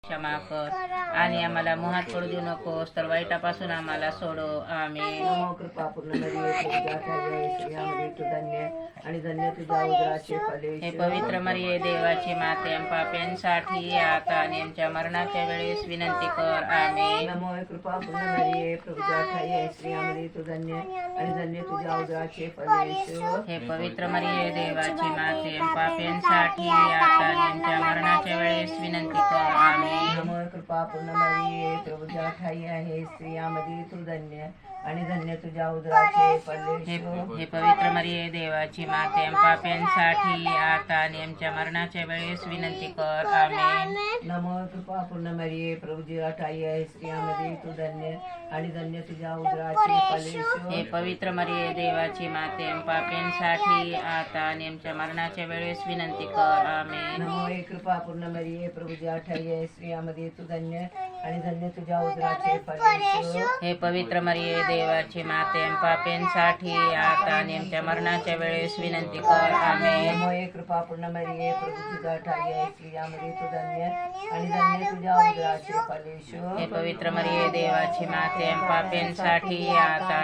क्षमा कर आणि आम्हाला मोहात पडू देऊ नकोस तर वाईटापासून आम्हाला सोडव. आमेन. नमो कृपापूर्ण मरिये, तुझ्या ठाई स्त्रियांमध्ये तू धन्य आणि धन्य तुझ्या उदराचे फल हे येशू. पवित्र मरिये, देवाची माते, पाप्यांसाठी आता आणि आमच्या मरणाच्या वेळेस विनंती कर. आमेन. नमो कृपापूर्ण मरिये, तुझ्या ठाई स्त्रियांमध्ये तू धन्य आणि धन्य तुझ्या उदराचे फल येशू. हे पवित्र मरिये, देवाची माते, पाप्यांसाठी आता आणि आमच्या मरणाच्या वेळेस विनंती कर. आमेन. नमो कृपापूर्ण मरिये, तुझ्या ठाई आहे स्त्रियांमध्ये तू धन्य आणि धन्य तुझ्या उदराचे फल येशू. हे पवित्र मरिये, देवाची माते, पाप्यांसाठी आता आणि आमच्या मरणाच्या वेळेस विनंती कर. आमेन. नमो कृपापूर्ण मरिये, प्रभुजी ठाई आहे स्त्रियांमध्ये तू धन्य आणि धन्य तुझ्या उदराचे फल येशू. हे पवित्र मरिये, देवाची माते, पाप्यांसाठी आता आणि आमच्या मरणाच्या वेळेस विनंती कर. आमेन. नमो कृपापूर्ण मरिये, प्रभुजी ठाई आहे स्त्रियांमध्ये तू धन्य आणि धन्य तुझ्या उदराचे फल येशू. हे पवित्र मरिये, देवाची माते, पाप्यांसाठी आता आणि आमच्या मरणाच्या वेळेस विनंती कर. आमेन. नमो कृपापूर्ण मरिये, प्रभुजी ठाई आहे स्त्रियांमध्ये तू धन्य आणि धन्य तुझ्या उदराचे फल येशू. हे पवित्र मरिये, देवाची माते, पाप्यांसाठी आता